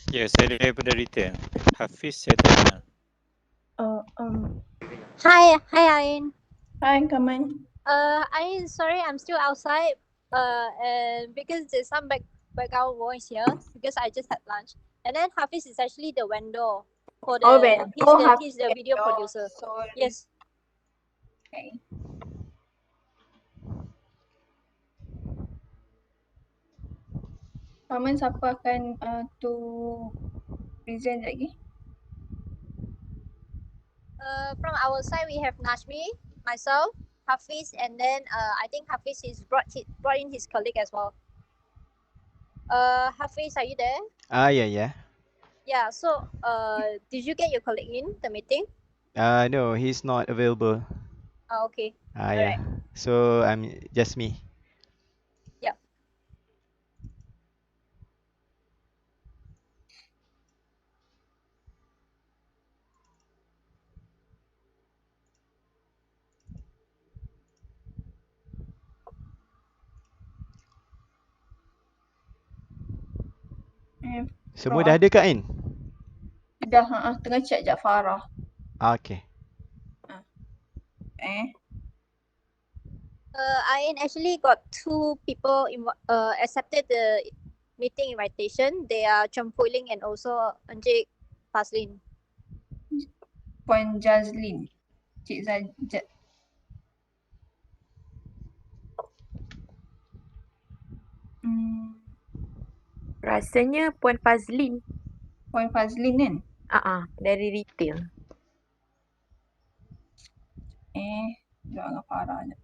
Ya, saya daripada retail. Hafiz, saya tanya. Hi, Ain. Hi, Kaman. Ain, sorry, I'm still outside. And because there's some background voice here, because I just had lunch. And then Hafiz is actually the vendor for the. He's the video producer. Sorry. Yes. Okay. Kaman, siapa akan to present lagi? From our side, we have Nashmi, myself, Hafiz, and then I think Hafiz is brought in his colleague as well. Hafiz, are you there? Yeah. Yeah. So, did you get your colleague in the meeting? No, he's not available. Oh, okay. Yeah. So I'm just me. Yeah. Semua dah ada Kak Ain? Dah, tengah chat je Farah. Okay. Ain actually got 2 people accepted the meeting invitation. They are Champuling and also Encik Fazlin. Puan Jazlin. Cik Zajat. Rasanya Puan Fazlin. Puan Fazlin kan? Dari retail. Jangan Farah je.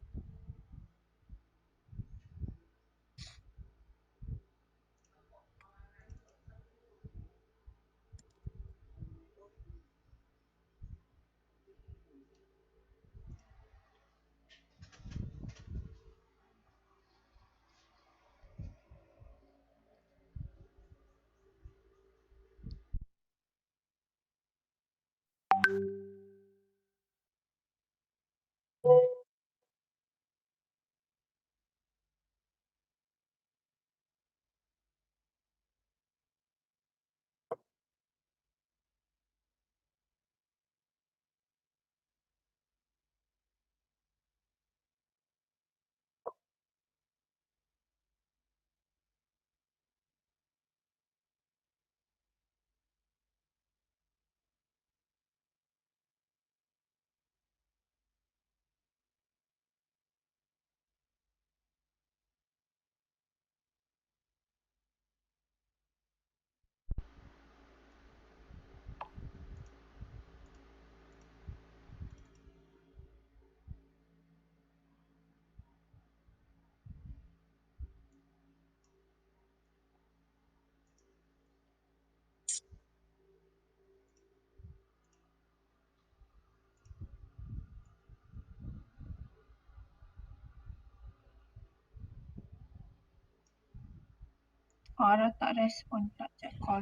Farah tak respon, tak chat call.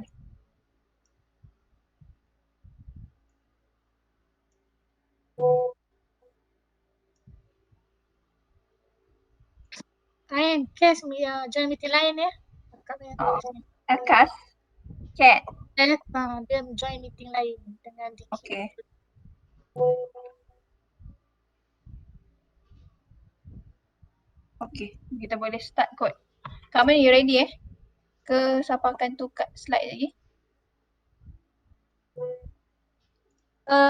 Ain, Kes join meeting lain ya. Akas? Chat? Dia join meeting lain dengan Diki. Okay. Okay, kita boleh start kot. Kaman, you ready Ke siapa akan tukar slide lagi?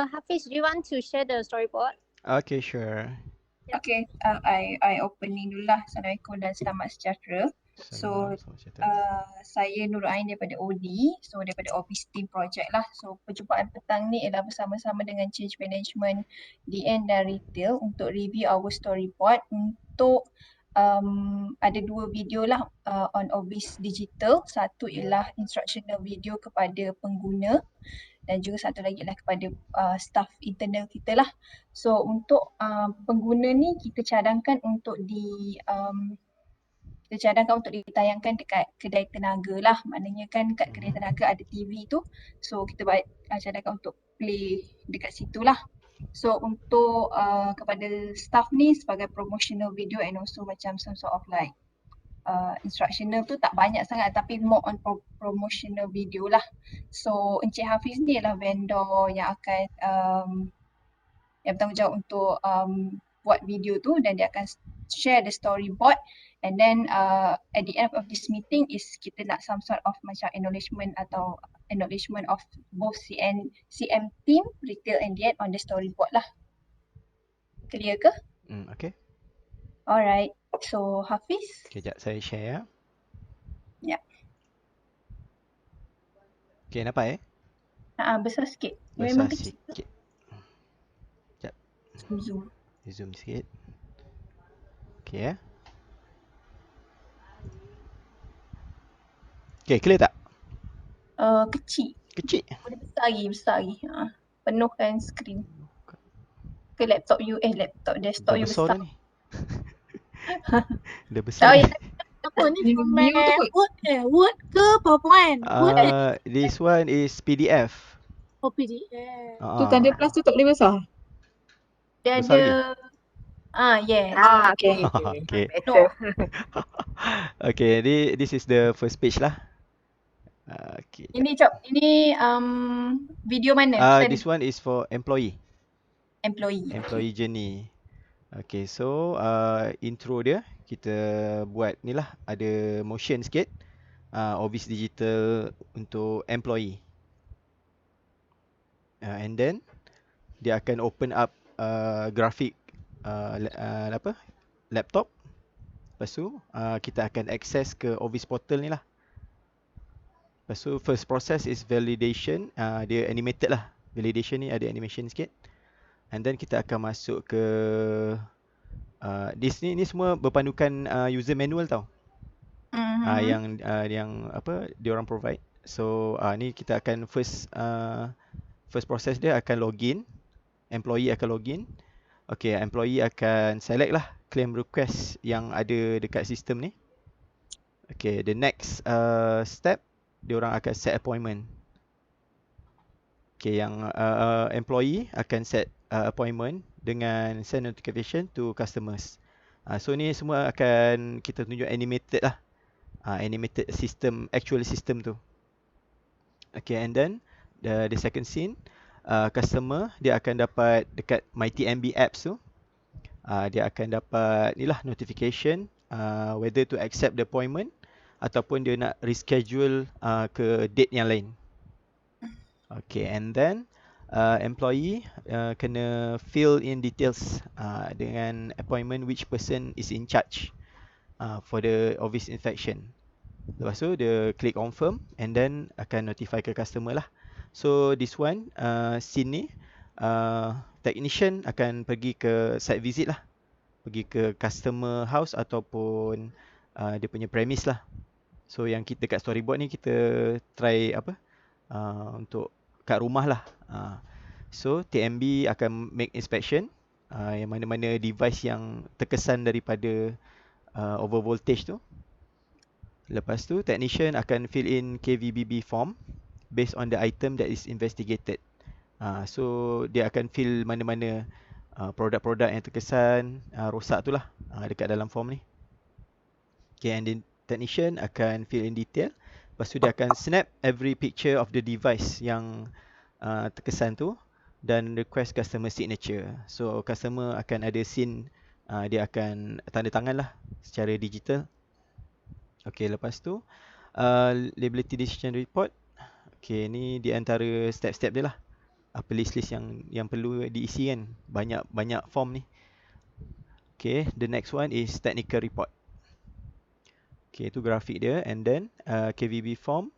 Hafiz, do you want to share the storyboard? Okay, sure. Okay, I opening dulu lah. Assalamualaikum dan selamat sejahtera. So, saya Nur Ain daripada OD. So, daripada Office Team Project lah. So, perjumpaan petang ni ialah bersama-sama dengan Change Management, DN dan Retail untuk review our storyboard untuk ada 2 video lah on Office Digital. Satu ialah instructional video kepada pengguna dan juga satu lagi adalah kepada staff internal kita lah. So untuk pengguna ni kita cadangkan untuk ditayangkan dekat kedai tenaga lah. Maknanya kan kat kedai tenaga ada TV tu. So kita cadangkan untuk play dekat situ lah. So untuk kepada staff ni sebagai promotional video and also macam some sort of like instructional tu tak banyak sangat tapi more on promotional video lah. So Encik Hafiz ni lah vendor yang akan yang bertanggungjawab untuk buat video tu, dan dia akan share the storyboard, and then at the end of this meeting is kita nak some sort of macam acknowledgement atau acknowledgement of both CM team, retail and DN on the storyboard lah. Clear ke? Okay. Alright. So Hafiz? Kejap saya share ya. Ya. Okay, nampak Besar sikit. Besar Memang kecil. sikit. Sekejap. Zoom. Zoom sikit. Okay Okay, clear tak? Kecil. Kecil. Boleh besar lagi. Penuhkan skrin. Ke laptop you, laptop desktop Dah you besar besar. dah ni. Dah besar ni. Apa ni New format tu kot. Word ke PowerPoint? Word This one is PDF. PDF. Tu tanda plus tu tak boleh besar? Dia Besar ada yes. Okay. Okay. Better. Okay, this is the first page lah. Okay. Ini video mana? This one is for employee Employee. journey. Okay, so intro dia kita buat ni lah, ada motion sikit. Obvious Digital untuk employee. And then dia akan open up grafik laptop. Lepas tu kita akan access ke Office Portal ni lah. Lepas tu first process is validation. Dia animated lah. Validation ni ada animation sikit. And then kita akan masuk ke ni semua berpandukan user manual tau. Yang apa diorang provide. So ni kita akan first process dia akan login. Employee akan login. Okay, employee akan select lah claim request yang ada dekat sistem ni. Okay, the next step diorang akan set appointment. Okay, yang employee akan set appointment dengan send notification to customers. So ni semua akan kita tunjuk animated lah. Animated system, actual system tu. Okay, and then the second scene, customer dia akan dapat dekat MyTMB apps tu, dia akan dapat ni lah notification whether to accept the appointment ataupun dia nak reschedule ke date yang lain. Okay, and then employee kena fill in details dengan appointment, which person is in charge for the office inspection. Lepas tu dia click confirm and then akan notify ke customer lah. So this one scene ni technician akan pergi ke site visit lah. Pergi ke customer house ataupun dia punya premise lah. So yang kita kat storyboard ni kita try untuk kat rumah lah. So TMB akan make inspection yang mana-mana device yang terkesan daripada over voltage tu. Lepas tu technician akan fill in KVBB form based on the item that is investigated. So dia akan fill mana-mana produk-produk yang terkesan rosak tu lah dekat dalam form ni. Okay, and then technician akan fill in detail. Lepas tu dia akan snap every picture of the device yang terkesan tu dan request customer signature. So customer akan ada scene, dia akan tanda tangan lah secara digital. Okay, lepas tu liability decision report. Okay, ni di antara step-step dia lah. Apa list-list yang perlu diisi kan. Banyak form ni. Okay, the next one is technical report. Okay, tu grafik dia. And then KVB form.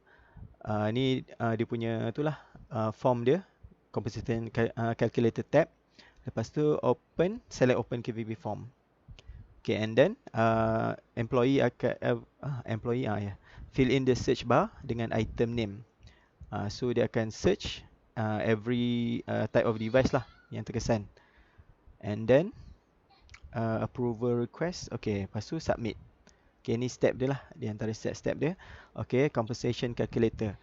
Ni dia punya tu lah form dia. Composition calculator tab. Lepas tu select open KVB form. Okay, and then employee akan fill in the search bar dengan item name. So dia akan search every type of device lah yang terkesan. And then approval request. Okay, lepas tu submit. Okay, ni step dia lah, di antara step dia. Okay, compensation calculator.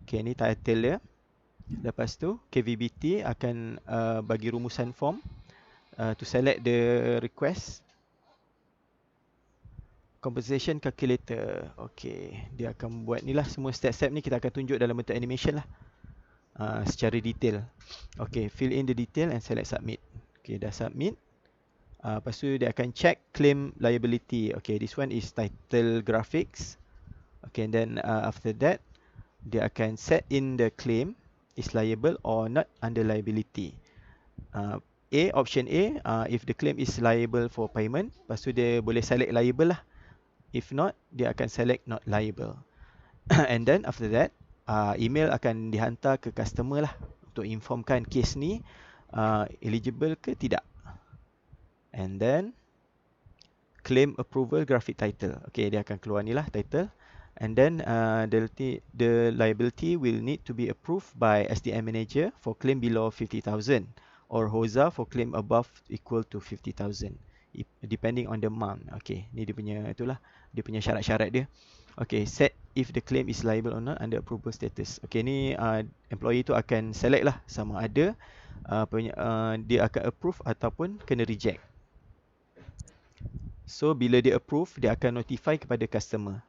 Okay, ni title dia. Lepas tu KVBT akan bagi rumusan form to select the request. compensation calculator. Okay, dia akan buat ni lah, semua step-step ni kita akan tunjuk dalam bentuk animation lah, secara detail. Okay, fill in the detail and select submit. Okay, dah submit. Lepas tu dia akan check claim liability. Okay, this one is title graphics. Okay, and then after that dia akan set in the claim is liable or not under liability. Option A, if the claim is liable for payment, lepas tu dia boleh select liable lah. If not, dia akan select not liable. And then after that, email akan dihantar ke customer lah untuk informkan case ni eligible ke tidak. And then claim approval graphic title. Okay, dia akan keluar ni lah title. And then the liability will need to be approved by SDM manager for claim below 50,000 or HOSA for claim above equal to 50,000 depending on the amount. Okay, ni dia punya itulah, dia punya syarat-syarat dia. Okay, set if the claim is liable or not under approval status. Okay, ni employee tu akan select lah sama ada dia akan approve ataupun kena reject. So bila dia approve, dia akan notify kepada customer.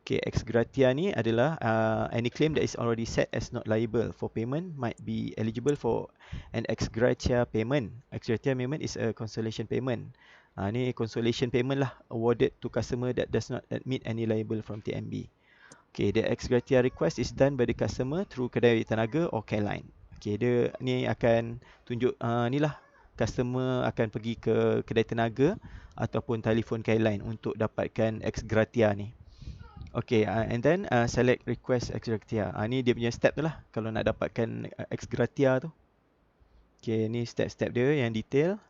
Okay, ex gratia ni adalah any claim that is already set as not liable for payment might be eligible for an ex gratia payment. Ex gratia payment is a consolation payment. Ni consolation payment lah awarded to customer that does not admit any liable from TMB. Okay, the ex gratia request is done by the customer through kedai tenaga or care line. Okay, dia ni akan tunjuk ni lah, customer akan pergi ke kedai tenaga ataupun telefon care line untuk dapatkan ex gratia ni. Okay, and then select request ex gratia. Ni dia punya step tu lah kalau nak dapatkan ex gratia tu. Okay, ni step-step dia yang detail.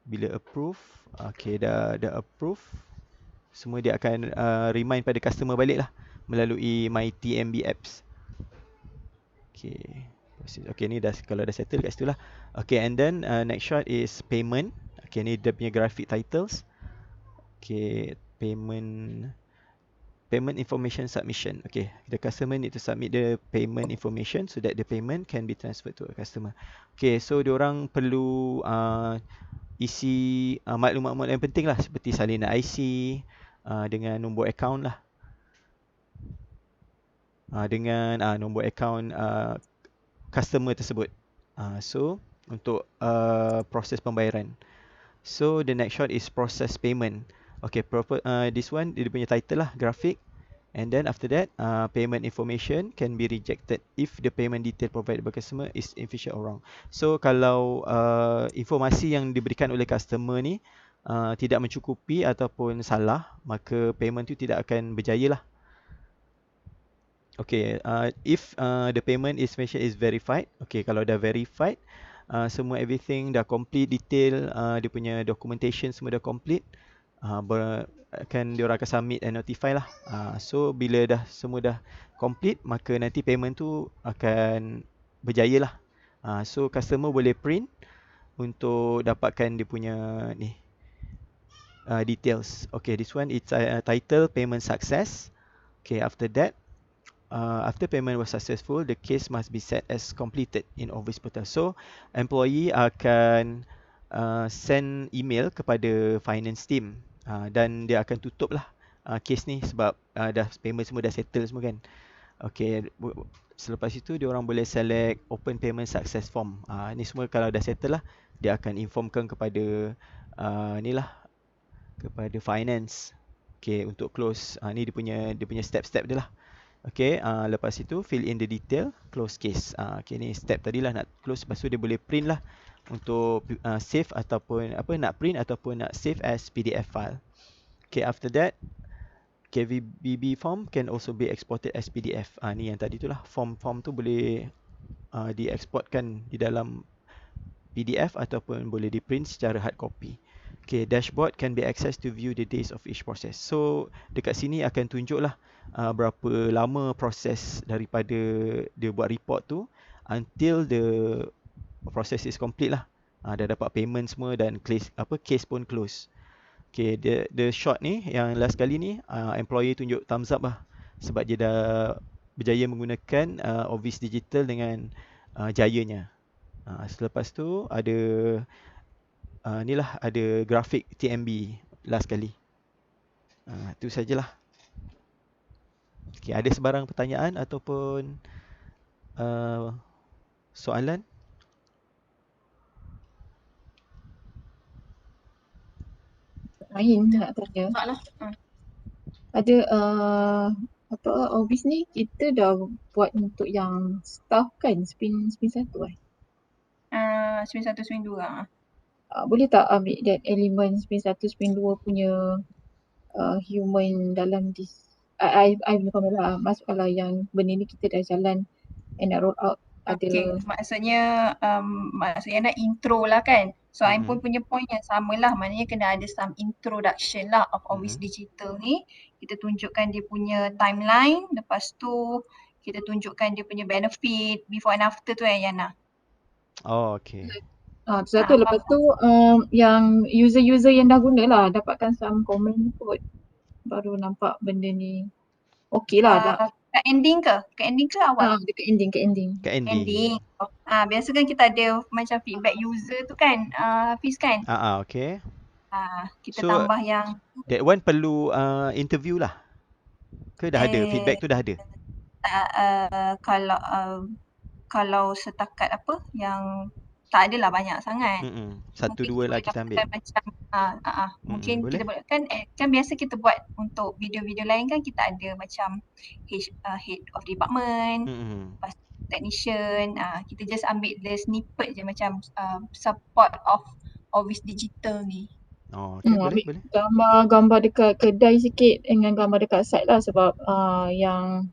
Bila approve, okay, dah approve, semua dia akan remind pada customer balik lah melalui My TMB apps. Okay, ni dah, kalau dah settle kat situ lah. Okay, and then next shot is payment. Okay, ni dia punya graphic titles. Okay, payment information submission. Okay, the customer need to submit the payment information so that the payment can be transferred to a customer. Okay, so diorang perlu isi maklumat-maklumat yang penting lah seperti salinan IC dengan nombor akaun lah. Dengan nombor akaun customer tersebut. So untuk proses pembayaran. So the next shot is process payment. Okay, this one dia punya title lah, graphic. And then after that, payment information can be rejected if the payment detail provided by customer is insufficient or wrong. So kalau informasi yang diberikan oleh customer ni tidak mencukupi ataupun salah, maka payment tu tidak akan berjaya lah. Okay, if the payment information is verified, okay, kalau dah verified, semua everything dah complete, detail, dia punya documentation semua dah complete, diorang akan submit and notify lah. So bila dah semua dah complete, maka nanti payment tu akan berjaya lah. So customer boleh print untuk dapatkan dia punya ni details. Okay, this one it's title payment success. Okay, after that, after payment was successful, the case must be set as completed in Office Portal. So employee akan send email kepada finance team dan dia akan tutup lah case ni sebab dah payment semua dah settle semua kan. Okay, selepas itu dia orang boleh select open payment success form. Ni semua kalau dah settle lah, dia akan informkan kepada ni lah, kepada finance. Okay, untuk close. Ni dia punya step-step dia lah. Okay, lepas itu fill in the detail, close case. Okay, ni step tadi lah nak close. Lepas tu dia boleh print lah untuk save ataupun nak print ataupun nak save as PDF file. Okay, after that, KVBB form can also be exported as PDF. Ni yang tadi tu lah, form tu boleh dieksportkan di dalam PDF ataupun boleh di print secara hard copy. Okay, dashboard can be accessed to view the days of each process. So dekat sini akan tunjuk lah berapa lama proses daripada dia buat report tu until the process is complete lah. Dah dapat payment semua dan case pun close. Okay, the shot ni yang last kali ni, employee tunjuk thumbs up lah sebab dia dah berjaya menggunakan Office Digital dengan jayanya. Selepas tu ada ni lah, ada grafik TMB last kali. Itu sajalah. Okay, ada sebarang pertanyaan ataupun soalan? Lain nak tanya. Tak lah. Ada apa Obis ni kita dah buat untuk yang staff kan spin 1 Spin 1, spin 2. Boleh tak ambil that elemen spin 1, spin 2 punya human dalam this I bukan lah masalah yang benda ni kita dah jalan and nak roll out ada Maksudnya nak intro lah kan. So Aim pun punya point yang sama lah. Maknanya kena ada some introduction lah of Obis Digital ni. Kita tunjukkan dia punya timeline. Lepas tu kita tunjukkan dia punya benefit before and after tu Yana. Oh, okay. Satu lepas tu yang user-user yang dah guna lah dapatkan some comment kot. Baru nampak benda ni okey lah dah. Kat ending ke? Kat ending ke awal? Dekat ending. Ending. Biasa kan kita ada macam feedback user tu kan, Hafiz kan? Okay. Kita tambah yang that one perlu interview lah. Ke dah ada feedback tu dah ada? Kalau setakat apa yang tak adalah banyak sangat. Satu dua lah kita ambil. Macam mungkin boleh? kita buat kan biasa kita buat untuk video-video lain kan kita ada macam head of department, lepas technician, kita just ambil the snippet je macam support of Obis Digital ni. Okay, boleh. Gambar dekat kedai sikit dengan gambar dekat site lah sebab yang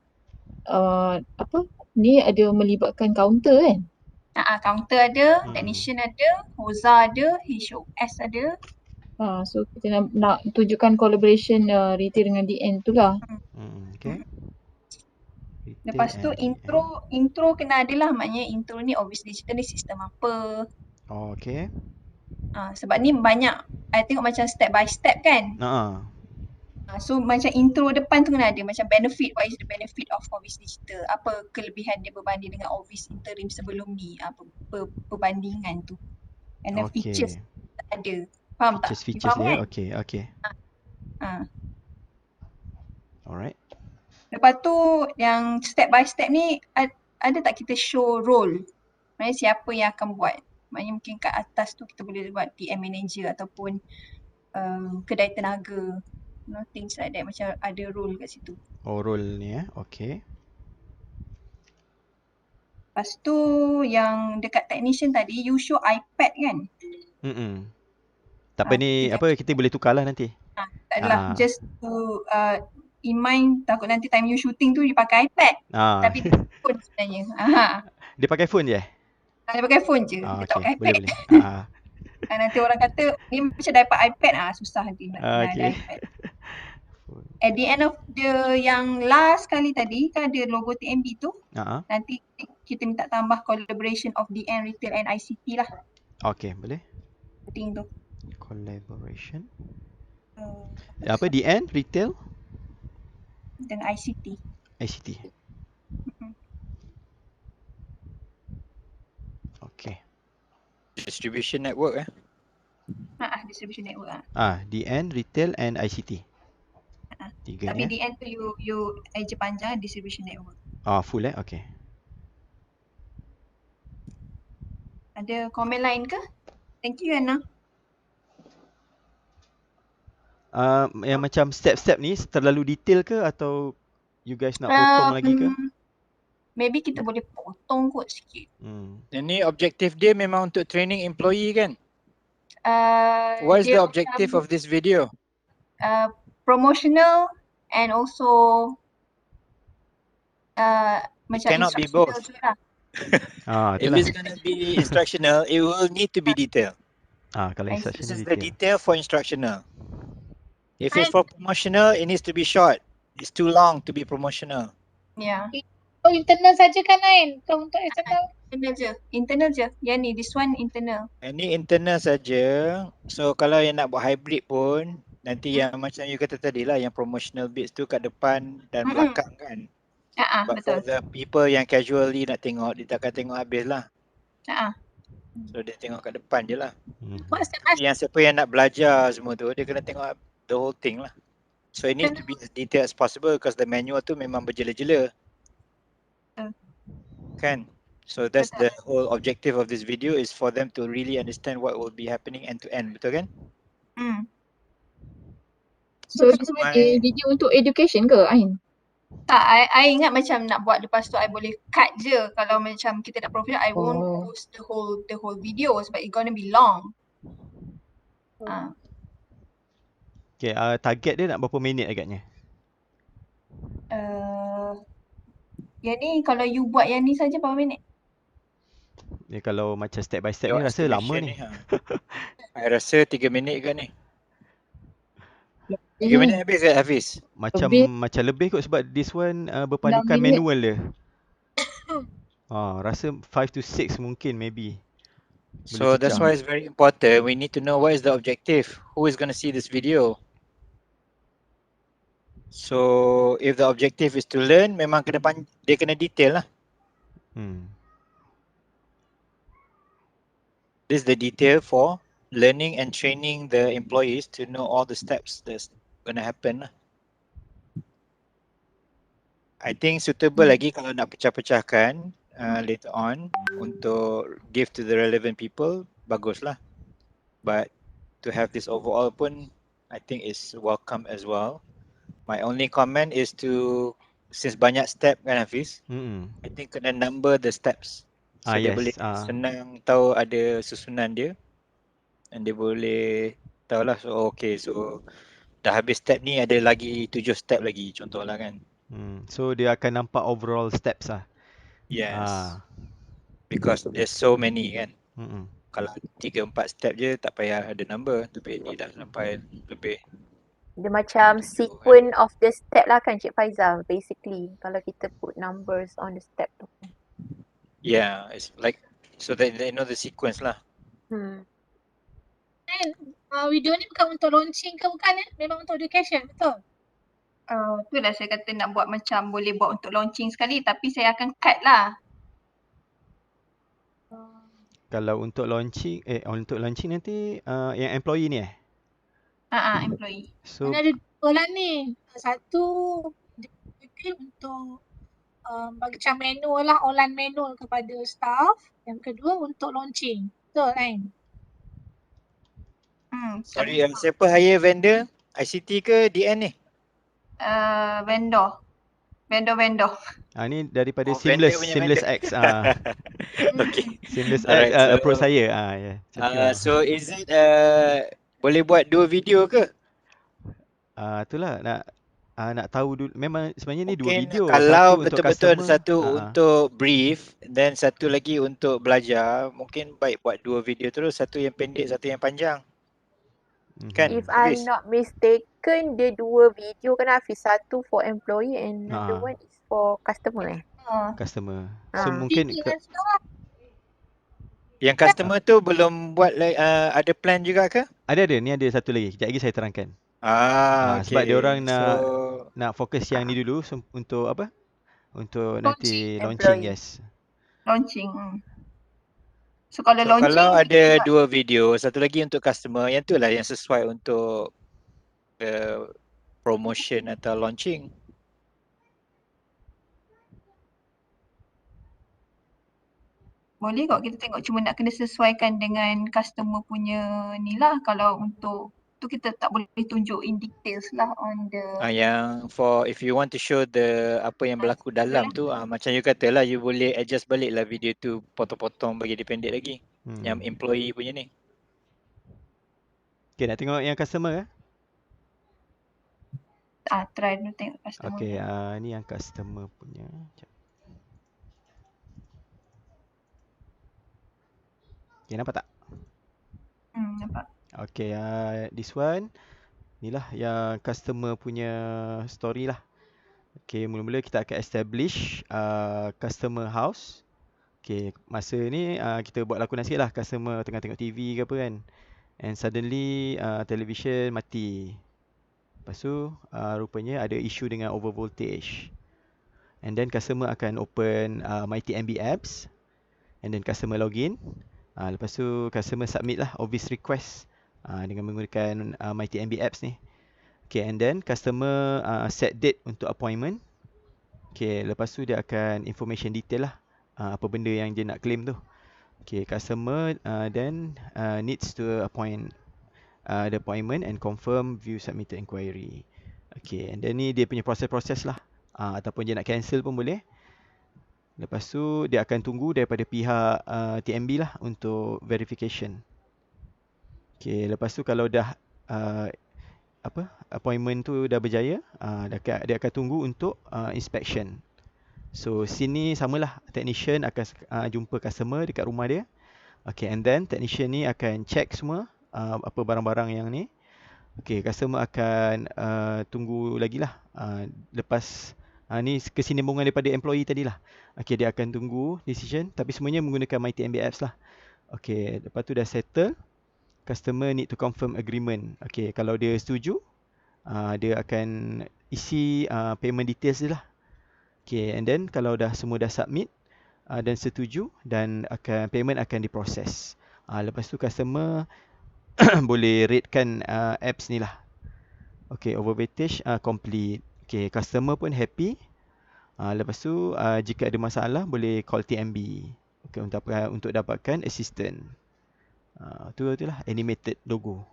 ni ada melibatkan counter kan? Counter ada, technician ada, Hoza ada, HOS ada. So kita nak tunjukkan collaboration retail dengan DN tu lah. Okay. Lepas tu intro kena ada lah. Maknanya intro ni Obis Digital ni sistem apa. Okay. Sebab ni banyak, I tengok macam step by step kan. So macam intro depan tu kena ada macam benefit, what is the benefit of Obis Digital, apa kelebihan dia berbanding dengan Obis Interim sebelum ni, apa perbandingan tu, and then features ada, faham tak? Features dia, okay. Alright. Lepas tu yang step by step ni ada tak kita show role, maknanya siapa yang akan buat, maknanya mungkin kat atas tu kita boleh buat PM manager ataupun kedai tenaga, things like that, macam ada role kat situ. Role ni okay. Lepas tu yang dekat technician tadi, you show iPad kan? Tak apa ni, kita boleh tukar lah nanti. Tak adalah, just to in mind, takut nanti time you shooting tu dia pakai iPad. Tapi dia phone sebenarnya. Dia pakai phone je? Dia pakai phone je, dia tak pakai iPad. Boleh. Nanti orang kata, ni macam dapat iPad, susah nanti nak ada iPad. At the end of the yang last kali tadi, kan ada logo TMB tu. Nanti kita minta tambah collaboration of DN, retail and ICT lah. Okay, boleh. Penting tu. Collaboration. Apa DN, retail? Dan ICT. Okay. Distribution network Distribution network DN, retail and ICT. Tiga tapi DN tu you eja panjang distribution network. Full okay. Ada komen lain ke? Thank you Anna. Yang macam step-step ni terlalu detail ke atau you guys nak potong lagi ke? Maybe kita boleh potong kot sikit. Ini objektif dia memang untuk training employee kan? What is the objective of this video? Promotional and also macam cannot be both. If it's going to be instructional, it will need to be detailed. Kalau instructional this is the detail for instructional. If it's for promotional, it needs to be short. It's too long to be promotional. Yeah. Internal saja kan Ain? Untuk external? Internal je. Yang ni, this one internal. Ini internal saja. So kalau yang nak buat hybrid pun, nanti yang macam you kata tadi lah, yang promotional bits tu kat depan dan belakang kan. But betul. for the people yang casually nak tengok, dia takkan tengok habis lah. So dia tengok kat depan je lah. Yang siapa yang nak belajar semua tu, dia kena tengok the whole thing lah. So it needs to be as detailed as possible because the manual tu memang berjela-jela. Kan? So that's the whole objective of this video is for them to really understand what will be happening end to end, betul kan? So this one video untuk education ke Ain? Tak, I ingat macam nak buat lepas tu I boleh cut je. Kalau macam kita nak profile, I won't post the whole video sebab it's gonna be long. Okay, target dia nak berapa minit agaknya? Yang ni kalau you buat yang ni saja berapa minit? Dia kalau macam step by step ni rasa lama ni. I rasa 3 minit ke ni? 3 minit habis ke Hafiz? Macam lebih kot sebab this one berpandukan manual dia. Rasa 5 to 6 mungkin maybe. So that's why it's very important. We need to know what is the objective. Who is going to see this video? So if the objective is to learn, memang dia kena detail lah. This is the detail for learning and training the employees to know all the steps that's going to happen lah. I think suitable lagi kalau nak pecah-pecahkan later on untuk give to the relevant people, baguslah. But to have this overall pun I think is welcome as well. My only comment is to, since banyak step kan Hafiz, I think kena number the steps. So dia boleh senang tahu ada susunan dia and dia boleh tahulah so okay so dah habis step ni ada lagi 7 step lagi contohlah kan. So dia akan nampak overall steps lah. Yes. Because there's so many kan. Kalau 3-4 step je tak payah ada number, tapi ni dah sampai lebih. Dia macam sequence of the step lah kan Cik Faizal basically kalau kita put numbers on the step tu. Yeah, it's like so that they know the sequence lah. Video ni bukan untuk launching ke bukan memang untuk education, betul? Itulah saya kata nak buat macam boleh buat untuk launching sekali tapi saya akan cut lah. Kalau untuk launching nanti yang employee ni Employee. So ada dua lah ni. Satu dia untuk macam manual lah, online manual kepada staff. Yang kedua untuk launching. Betul kan? Sorry, siapa hire vendor? ICT ke DN ni? Vendor. Ni daripada Seamless X. Okay. Seamless X Alright, so, approach saya. So is it boleh buat 2 video ke? Itulah nak tahu dulu. Memang sebenarnya ni 2 video. Kalau satu betul-betul untuk satu untuk brief dan satu lagi untuk belajar, mungkin baik buat 2 video terus, satu yang pendek, satu yang panjang. Kan? If I'm not mistaken, dia 2 video kan Hafiz, satu for employee and another one is for customer Customer. So mungkin yang customer tu belum buat ada plan juga ke? Ada, ni ada satu lagi. Kejap lagi saya terangkan. Okay. Sebab dia orang nak fokus yang ni dulu untuk apa? Untuk nanti launching, yes. Launching. So kalau launching ada 2 video, satu lagi untuk customer, yang tu lah yang sesuai untuk promotion atau launching. Boleh kok kita tengok, cuma nak kena sesuaikan dengan customer punya ni lah. Kalau untuk tu kita tak boleh tunjuk in details lah on the yang for if you want to show the apa yang berlaku dalam tu macam you kata lah, you boleh adjust balik lah video tu, potong-potong bagi dia pendek lagi. Yang employee punya ni. Okay, nak tengok yang customer ke? Try dulu tengok customer. Okay, ni yang customer punya. Okay, nampak tak? Nampak. Okay, this one. Inilah yang customer punya story lah. Okay, mula-mula kita akan establish customer house. Okay, masa ni kita buat lakonan sikit lah. Customer tengah tengok TV ke apa kan. And suddenly television mati. Lepas tu rupanya ada isu dengan over voltage. And then customer akan open Mighty MB apps. And then customer login. Lepas tu customer submit lah obvious request dengan menggunakan Mighty MB apps ni. Okay, and then customer set date untuk appointment. Okay, lepas tu dia akan information detail lah. Apa benda yang dia nak claim tu. Okay, customer then needs to appoint the appointment and confirm view submitted inquiry. Okay, and then ni dia punya proses-proses lah. Ataupun dia nak cancel pun boleh. Lepas tu dia akan tunggu daripada pihak TMB lah untuk verification. Okay, lepas tu kalau dah appointment tu dah berjaya, dia akan tunggu untuk inspection. So sini samalah, technician akan jumpa customer dekat rumah dia. Okay, and then technician ni akan check semua apa barang-barang yang ni. Okay, customer akan tunggu lagi lah lepas ni kesinambungan daripada employee tadi lah. Okay, dia akan tunggu decision, tapi semuanya menggunakan MyTMB apps lah. Okay, lepas tu dah settle, customer need to confirm agreement. Okay, kalau dia setuju, dia akan isi payment details dia lah. Okay, and then kalau semua dah submit dan setuju, dan payment akan diproses. Lepas tu customer boleh ratekan apps ni lah. Okay, overweightage complete. Okay, customer pun happy. Lepas tu jika ada masalah boleh call TMB. Okay, untuk dapatkan assistant. Tu lah animated logo.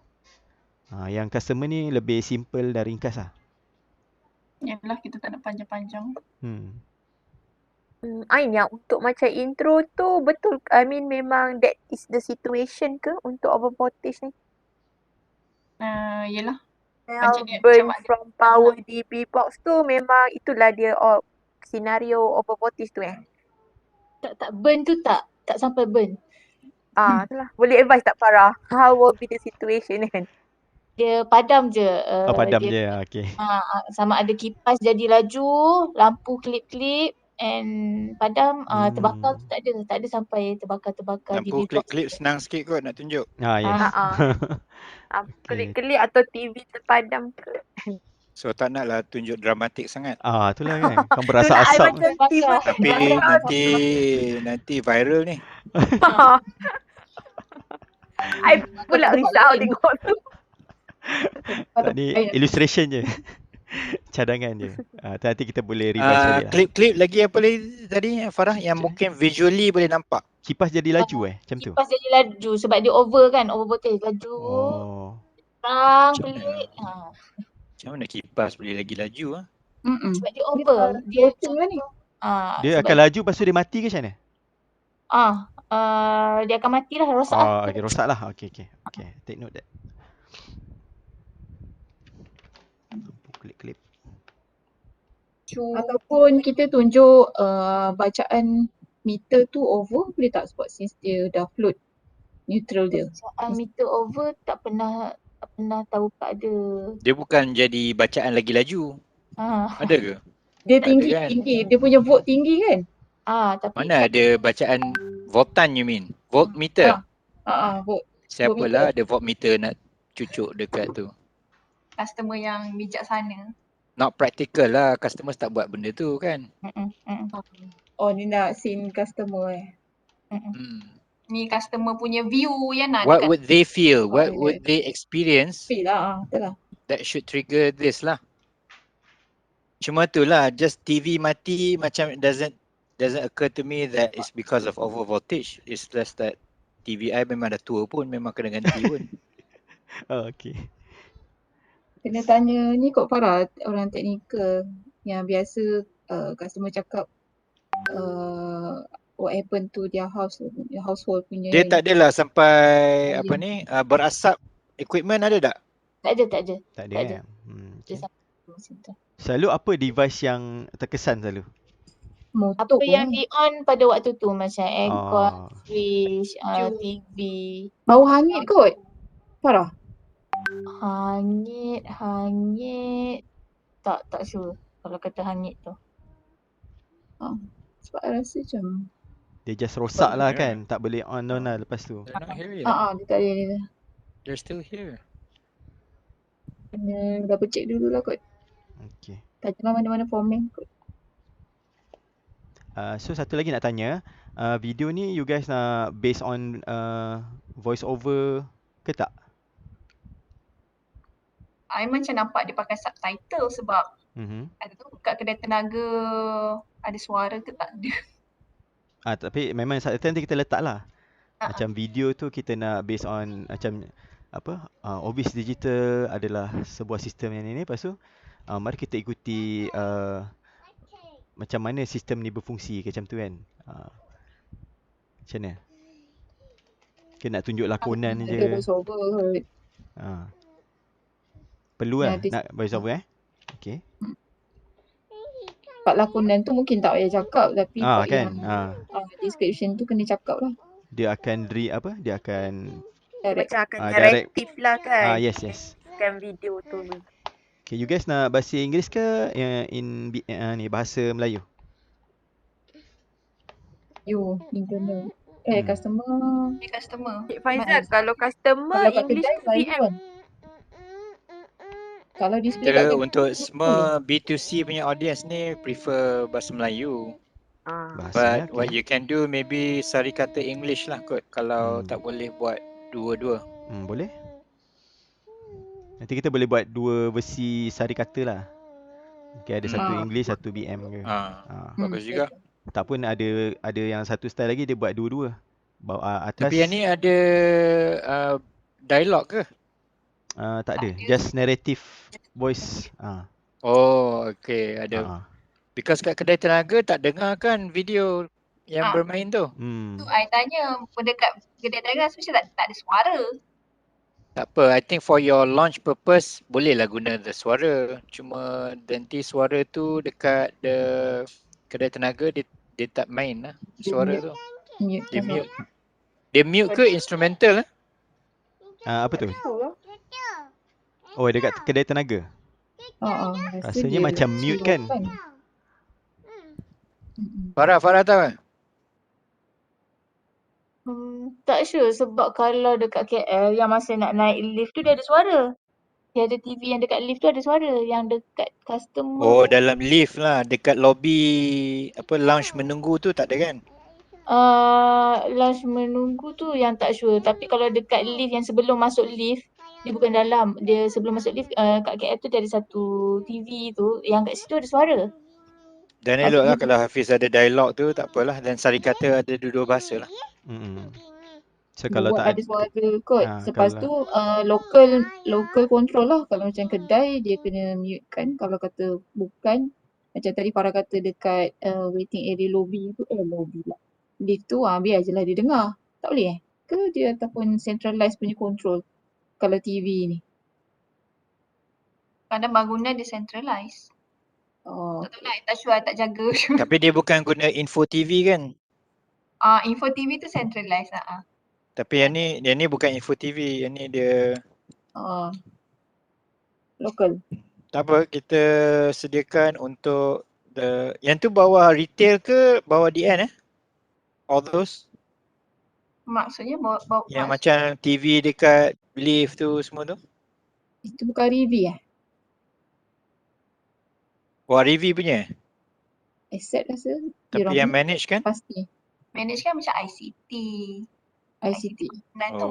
Yang customer ni lebih simple dan ringkas lah. Yalah, kita tak nak panjang-panjang. Ain, yang untuk macam intro tu betul, I mean memang that is the situation ke untuk overvoltage ni? Yelah. Burn from power DB box tu memang itulah dia senario overvoltage tu Tak burn tu tak sampai burn. Itulah. Boleh advise tak Farah? How will be the situation kan? Dia padam je. Padam je, okay. Sama ada kipas jadi laju, lampu klip-klip and padam, terbakar tu tak ada sampai terbakar-terbakar. Lampu klip-klip senang sikit kot nak tunjuk. Yes. Kelip-kelip atau TV terpadam ke? So tak naklah tunjuk dramatik sangat. Itulah kan. Kan berasap-asap. Tapi nanti viral ni. I pula risau tengok tu. Tak, ni illustration je. Cadangan je. Nanti kita boleh revise balik lah. Klip-klip lagi apa lagi tadi Farah yang mungkin visually boleh nampak. Kipas jadi laju macam tu. Kipas jadi laju sebab dia over voltage laju. Terang pelik. Macam mana kipas boleh lagi laju Sebab dia over. Dia tu ni. Dia akan laju lepas tu dia mati ke macam mana? Dia akan matilah, rosak. Okay, rosak lah. Okay. Take note that. Klip-klip. Ataupun kita tunjuk bacaan meter tu over, boleh tak? Sebab since dia dah float neutral dia. Bacaan meter over tak pernah tahu tak ada. Dia bukan jadi bacaan lagi laju. Ada ke? Dia tinggi. Dia punya volt tinggi kan? Tapi mana ada bacaan voltan you mean? Voltmeter? Volt. Siapalah ada voltmeter nak cucuk dekat tu? Customer yang bijaksana. Not practical lah. Customer tak buat benda tu kan? Ni nak scene customer Ni customer punya view yang nak. What would they feel? What would they experience? Feel lah, betul lah. That should trigger this lah. Cuma tu lah, just TV mati macam doesn't occur to me that it's because of over voltage. It's just that TVI memang dah tua pun, memang kena ganti pun. Okay. Kena tanya ni kot Farah, orang teknikal yang biasa customer cakap what happened to their household punya. Dia tak adalah sampai berasap equipment ada tak? Tak ada. Okay. Selalu apa device yang terkesan selalu? Motor. Apa yang di on pada waktu tu macam aircon, fridge, TV. Bau hangit kot Farah? Hangit tak sure kalau kata hangit tu. Sebab I rasa macam dia just rosak lah kan, tak boleh on lah lepas tu. They're not here yet. dia tak ada. They're still here. Kena double check dulu lah kot. Okay. Tak tahu mana-mana format kot. So satu lagi nak tanya, video ni you guys nak based on voice over ke tak? I macam nampak dia pakai subtitle sebab I tak tahu kat kedai tenaga ada suara ke tak ada. Tapi memang subtitle nanti kita letak lah. Macam video tu kita nak based on macam apa, Obis Digital adalah sebuah sistem yang ini. Lepas tu mari kita ikuti macam mana sistem ni berfungsi macam tu kan. Macam mana? Kita nak tunjuk lakonan je. Perlu lah nak voice over Okay. Part lakonan tu mungkin tak payah cakap tapi part kan? yang description tu kena cakap lah. Dia akan dia akan macam akan narrative lah kan. Yes. Kan video tu. Okay, you guys nak bahasa Inggeris ke ni bahasa Melayu? Internal. Customer. Cik Faizal, kalau customer English to PM. Kalau display Kita untuk semua B2C punya audience ni prefer bahasa Melayu. But what you can do maybe sari kata English lah kot kalau tak boleh buat dua-dua. Boleh. Nanti kita boleh buat dua versi sari kata lah. Okay, ada satu English, satu BM ke. Bagus juga. Tak pun ada yang satu style lagi dia buat dua-dua. Atas. Tapi yang ni ada dialog ke? Tak ada. Just narrative voice. Oh, okay. Ada. Because kat kedai tenaga tak dengar kan video yang bermain tu. Tu I tanya dekat kedai tenaga mesti tak ada suara. Tak apa. I think for your launch purpose bolehlah guna the suara. Cuma nanti suara tu dekat the kedai tenaga dia tak main lah suara tu. Dia mute. Dia mute ke instrumental lah? Apa tu? Oh, dekat kedai tenaga. Rasanya macam mute kan? Farah tahu kan? Tak sure sebab kalau dekat KL yang masa nak naik lift tu dia ada suara. Dia ada TV yang dekat lift tu ada suara. Yang dekat customer. Oh, dalam lift lah. Dekat lobby lounge menunggu tu tak ada kan? Lounge menunggu tu yang tak sure. Tapi kalau dekat lift yang sebelum masuk lift, dia bukan dalam. Dia sebelum masuk lift kat KL tu dia ada satu TV tu yang kat situ ada suara. Dan elok lah kalau Hafiz ada dialog tu tak apalah. Dan sari kata ada dua-dua bahasa lah. So kalau tak ada suara kot. Lepas tu local control lah. Kalau macam kedai dia kena mute kan. Kalau kata bukan, macam tadi Farah kata dekat waiting area lobby tu, lobby lah. Lift tu biar je lah dia dengar. Tak boleh ke dia ataupun centralized punya control kalau TV ni? Kadang bangunan dia centralized. Tak tahu lah, tak sure, tak jaga. Tapi dia bukan guna info TV kan? Info TV tu centralized lah. Tapi yang ni bukan info TV, yang ni dia local. Tak apa, kita sediakan untuk yang tu bawah retail ke bawah DN all those? Maksudnya bawa yang macam TV dekat lift tu semua tu? Itu bukan review Wah, review punya? Asset rasa. Tapi yang manage kan? Pasti. Manage kan macam ICT. Dan tu.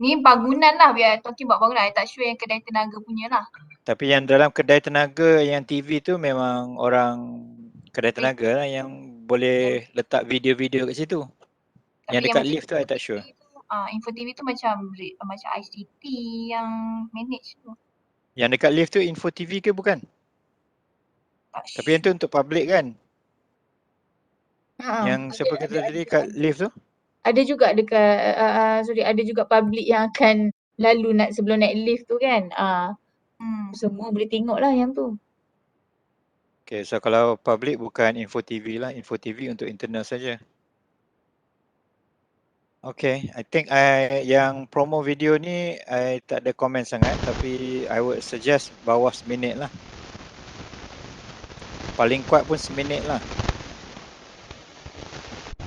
Ni bangunan lah, we are talking about bangunan. I tak sure yang kedai tenaga punya lah. Tapi yang dalam kedai tenaga yang TV tu memang orang kedai tenaga lah yang boleh letak video-video kat situ. Tapi yang dekat lift tu I tak sure. Info TV tu macam ICT yang manage tu. Yang dekat lift tu info TV ke bukan? Tapi yang tu untuk public kan? Yang siapa kata tadi kat lift tu? Ada juga dekat ada juga public yang akan lalu sebelum naik lift tu kan. Semua boleh tengok lah yang tu. Okay, so kalau public bukan info TV lah, info TV untuk internal saja. Okay, I think yang promo video ni I tak ada komen sangat tapi I would suggest bawah seminit lah. Paling kuat pun seminit lah.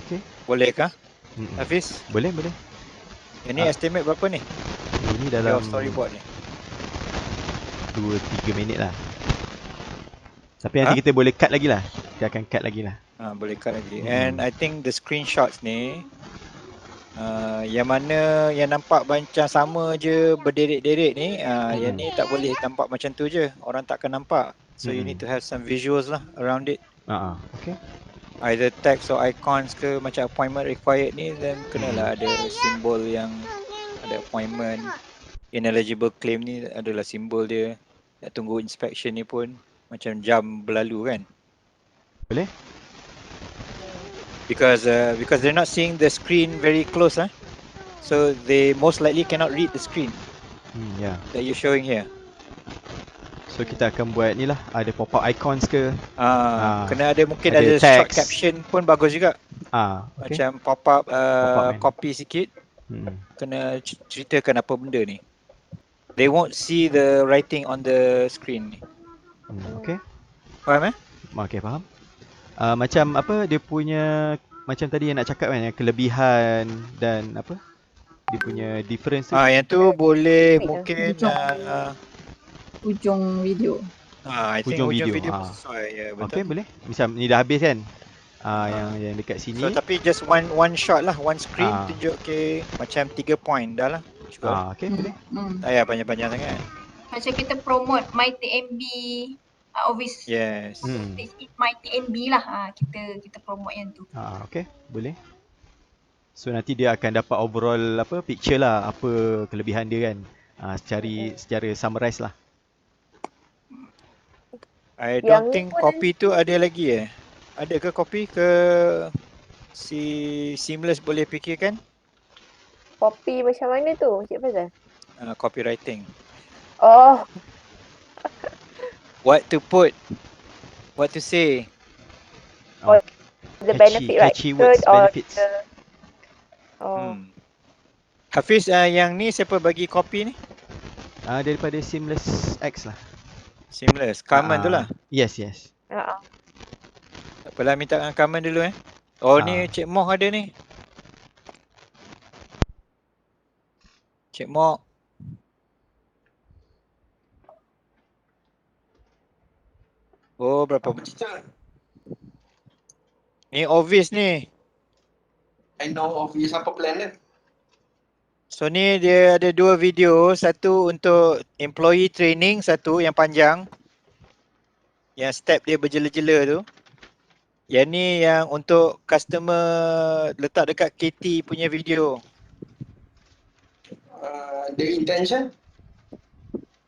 Okay. Bolehkah? Hafiz? Boleh. Ini estimate berapa ni? Ini dalam storyboard ni 2-3 minit lah. Tapi nanti kita boleh cut lagi lah. Kita akan cut lagi lah. Boleh cut lagi. And I think the screenshots ni Yang mana yang nampak macam sama je berderet-deret ni, yang ni tak boleh nampak macam tu je. Orang takkan nampak. So you need to have some visuals lah around it. Okay. Either text or icons ke, macam appointment required ni, then kenalah ada simbol yang ada appointment. Ineligible claim ni adalah simbol dia. Nak tunggu inspection ni pun macam jam berlalu kan. Boleh? Because they're not seeing the screen very close, so they most likely cannot read the screen that you're showing here. So kita akan buat ni lah, ada pop-up icons ke. Kena ada mungkin ada ada short text. caption pun bagus juga. Okay. Macam pop-up Pop-up, copy sikit. Kena ceritakan apa benda ni. They won't see the writing on the screen ni. Okay. Faham Okay, faham. Macam apa dia punya, macam tadi yang nak cakap kan, yang kelebihan dan apa, dia punya difference tu. Yang tu boleh mungkin ujung video. I think ujung video pun sesuai. Ya, betul. Okay, boleh. Misal ni dah habis kan. Yang dekat sini. So tapi just one shot lah, one screen tunjuk macam 3 point dah lah. Okay, boleh. Tak payah panjang-panjang sangat. Macam kita promote MyTNB office. Yes. MyTNB lah. Kita promote yang tu. Okay, boleh. So nanti dia akan dapat overall apa picture lah, apa kelebihan dia kan. Secara summarize lah. I don't think copy tu ada lagi Ada ke copy ke si Seamless boleh fikirkan? Copy macam mana tu Cik Faizal? Copywriting. Oh. What to put, what to say. The benefit, right? Catchy words, benefits. Hafiz, yang ni siapa bagi copy ni? Daripada Seamless X lah. Seamless, Carmen tu lah. Yes. Tak apalah, minta dengan Carmen dulu ni Cik Moh ada ni. Cik Moh. Berapa menit? Ni Office ni. I know Office, apa plan dia? So ni dia ada 2 video, satu untuk employee training, satu yang panjang. Yang step dia berjela-jela tu. Yang ni yang untuk customer, letak dekat KT punya video. The intention?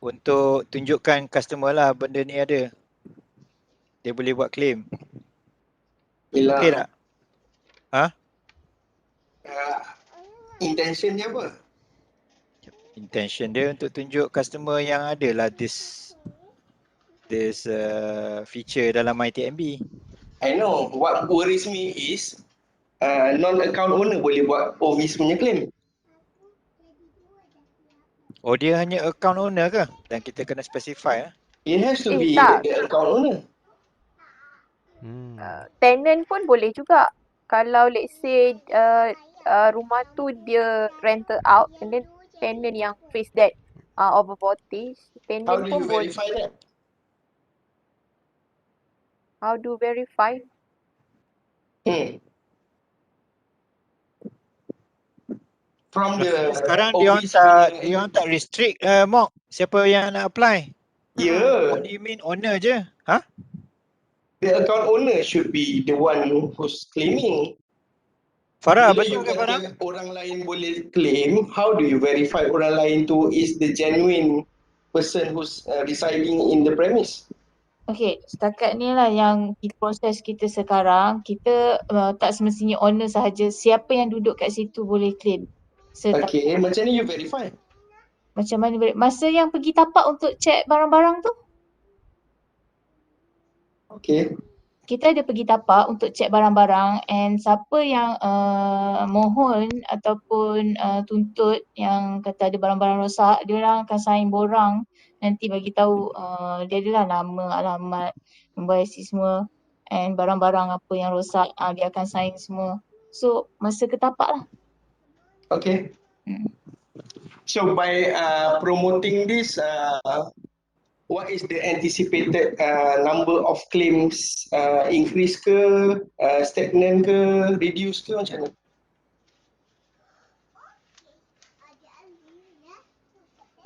Untuk tunjukkan customer lah benda ni ada. Dia boleh buat claim. Okay tak? Intention dia apa? Intention dia untuk tunjuk customer yang ada lah this feature dalam MyTNB. I know. What worries me is non-account owner boleh buat office punya claim. Dia hanya account owner ke? Dan kita kena specify It has to be the account owner. Tenant pun boleh juga. Kalau let's say rumah tu dia rental out and then tenant yang face that over voltage, tenant How do pun you boleh. verify that? How do verify? From the sekarang dia orang tak restrict Mok siapa yang nak apply. What do you mean owner je? The account owner should be the one who's claiming. Farah, betul ke Farah? Orang lain boleh claim, how do you verify orang lain tu is the genuine person who's residing in the premise? Okay, setakat ni lah yang proses kita sekarang, kita tak semestinya owner sahaja, siapa yang duduk kat situ boleh claim. Okay, macam ni you verify? Macam mana masa yang pergi tapak untuk check barang-barang tu? Okay. Kita ada pergi tapak untuk check barang-barang and siapa yang mohon ataupun tuntut yang kata ada barang-barang rosak, dia orang akan sign borang nanti bagi tahu dia adalah nama, alamat, nombor IC semua and barang-barang apa yang rosak dia akan sign semua. So masa ke tapak lah. Okay. So by promoting this, what is the anticipated number of claims? Increase ke, stagnant ke, reduce ke, macam mana?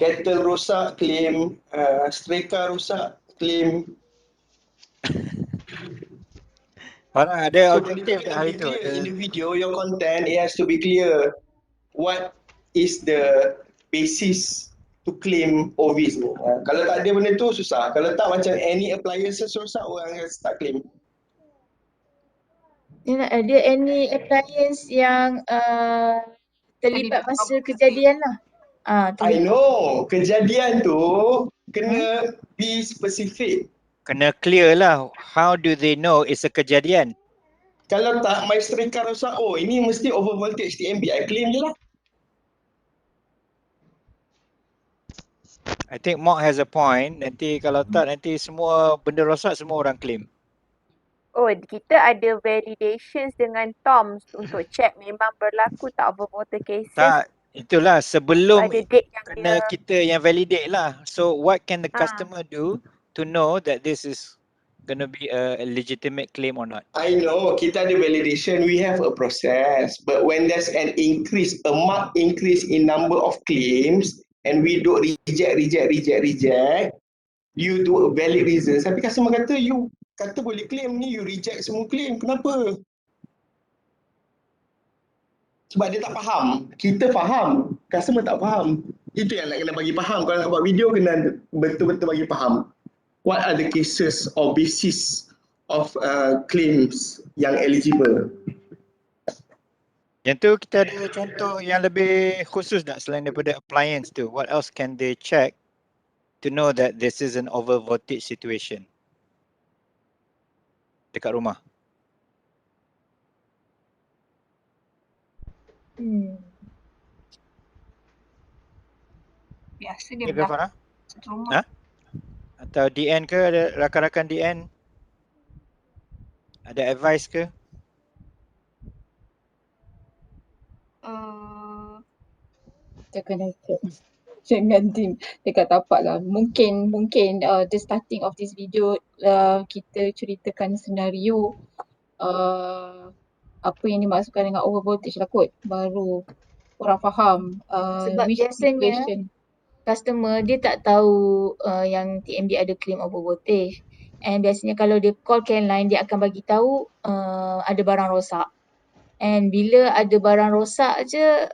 kettle rosak claim, streka rosak claim. Farah ada So objektif tak kena hari be tu? clear in the Ada. video, your content, it has to be clear. What is the basis to claim OVs ni? Kalau tak ada benda tu susah. Kalau tak macam any appliances rosak, orang akan start claim. Ada any appliance yang terlibat masa kejadian lah. I know, kejadian tu kena be specific. Kena clear lah. How do they know it's a kejadian? Kalau tak, my streka rosak, oh ini mesti over voltage TMB, I claim je lah. I think Mark has a point. Nanti kalau tak, nanti semua benda rosak semua orang claim. Oh, kita ada validations dengan Toms untuk check memang berlaku tak overwater cases. Tak, itulah sebelum Ada date yang kena dia kita yang validate lah. So what can the customer do to know that this is gonna be a legitimate claim or not? I know, kita ada validation, we have a process. But when there's an increase, a marked increase in number of claims, and we do reject, you do a valid reason. Tapi customer kata, you kata boleh claim ni, you reject semua claim. Kenapa? Sebab dia tak faham. Kita faham, customer tak faham. Itu yang nak kena bagi faham. Kalau nak buat video, kena betul-betul bagi faham. What are the cases or basis of claims yang eligible? Yang tu kita ada contoh yang lebih khusus tak selain daripada appliance tu? What else can they check to know that this is an over voltage situation dekat rumah? Biasa dia Ya ke Farah? satu rumah. Ha? Atau DN ke, ada rakan-rakan DN? Ada advice ke? Kita kena dengan team dekat tapak lah. Mungkin the starting of this video kita ceritakan senario apa yang dimaksudkan dengan over voltage lah kot. Baru orang faham Sebab which biasanya situation. customer dia tak tahu yang TMB ada claim over voltage. And biasanya kalau dia call can line, dia akan bagi tahu ada barang rosak. And bila ada barang rosak je,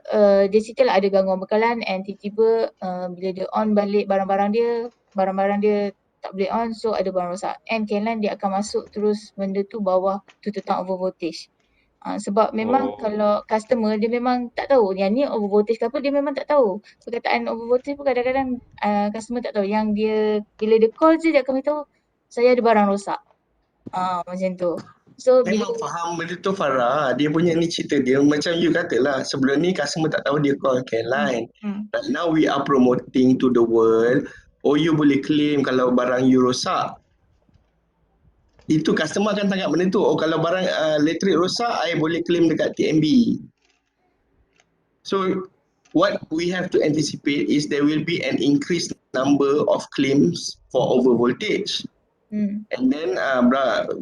dia cerita lah ada gangguan bekalan, and tiba-tiba bila dia on balik barang-barang dia tak boleh on, so ada barang rosak. And can line dia akan masuk terus benda tu bawah tu tentang over voltage. Sebab memang kalau customer dia memang tak tahu yang ni over voltage ke apa, dia memang tak tahu. Perkataan over voltage pun kadang-kadang customer tak tahu. Yang dia bila dia call je dia akan beritahu saya ada barang rosak. Macam tu. So Memang faham benda tu Farah. Dia punya ni cerita dia macam you katalah, sebelum ni customer tak tahu dia call can line. But now we are promoting to the world, oh you boleh claim kalau barang you rosak. Itu customer akan tangkap benda tu. Oh kalau barang elektrik rosak, I boleh claim dekat TMB. So what we have to anticipate is there will be an increased number of claims for over voltage. And then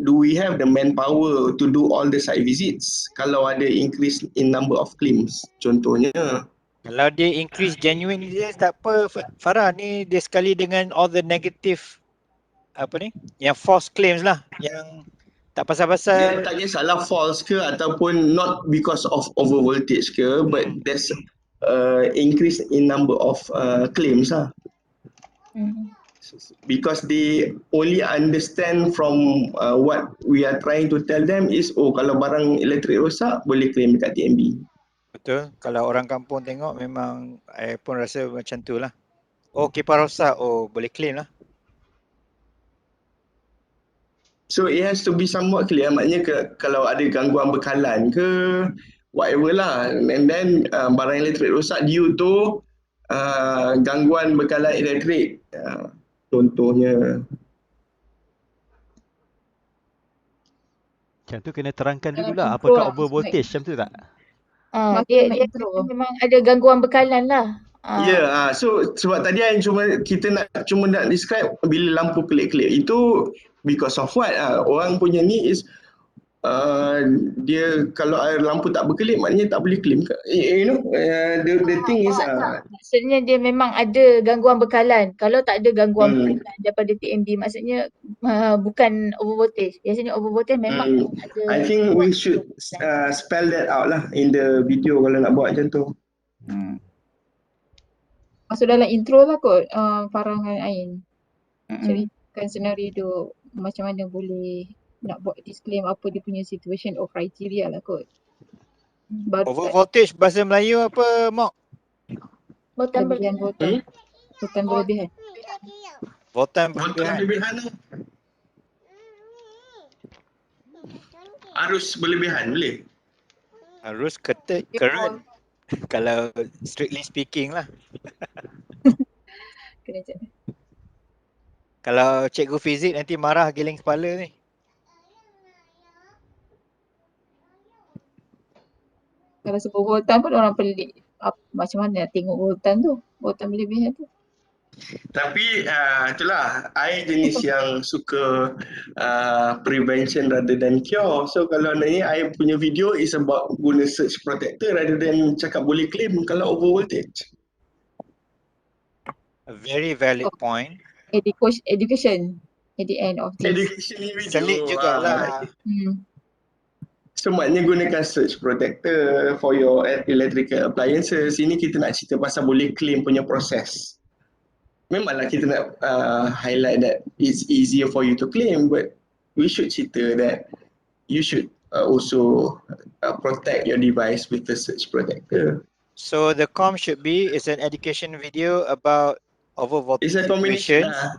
do we have the manpower to do all the site visits kalau ada increase in number of claims contohnya? Kalau dia increase genuine dia tak apa Farah, ni dia sekali dengan all the negative apa ni yang false claims lah, yang tak pasal-pasal. Dia tak kisahlah false ke ataupun not because of over voltage ke, but there's increase in number of claims lah. Because they only understand from what we are trying to tell them is, oh kalau barang elektrik rosak boleh claim dekat TMB. Betul, kalau orang kampung tengok memang I pun rasa macam tu lah. Oh kipas rosak, oh boleh claim lah. So it has to be somewhat clear, maknanya kalau ada gangguan bekalan ke whatever lah, and then barang elektrik rosak due to gangguan bekalan elektrik. Contohnya. Macam tu kena terangkan dululah apakah over voltage macam tu tak? Dia memang ada gangguan bekalan lah. Ya, so sebab tadi kita nak describe bila lampu kelip-kelip itu because of what? Orang punya ni is dia kalau air lampu tak berkelip maknanya tak boleh claim ke? The thing is Tak. Maksudnya dia memang ada gangguan bekalan. Kalau tak ada gangguan bekalan daripada TMB, maksudnya bukan overvoltage. Biasanya overvoltage memang ada I think we should spell that out lah in the video kalau nak buat macam tu. Masuk dalam intro lah kot Farah dengan Ain. Ceritakan senario macam mana boleh nak buat disclaim apa dia punya situation or criteria lah kot. Baru Overvoltage bahasa Melayu apa, Mok? kelebihan voltan. Voltan berlebihan. Voltan Voltan berlebihan tu. Arus berlebihan boleh? Arus current. Kalau strictly speaking lah. Kena cakap. Kalau cikgu fizik nanti marah giling kepala ni. Kalau sebut voltan pun orang pelik. Macam mana nak tengok voltan tu? Voltan berlebihan tu. Tapi itulah, I jenis yang suka prevention rather than cure. So kalau ni I punya video is about guna surge protector rather than cakap boleh claim kalau over voltage. A very valid point. Education at the end of this. Education ni video. Selit jugalah. So maknanya gunakan surge protector for your electrical appliances. Ini kita nak cerita pasal boleh claim punya proses. Memanglah kita nak highlight that it's easier for you to claim, but we should cerita that you should also protect your device with the surge protector. So the com should be is an education video about overvoltage It's a combination. situations.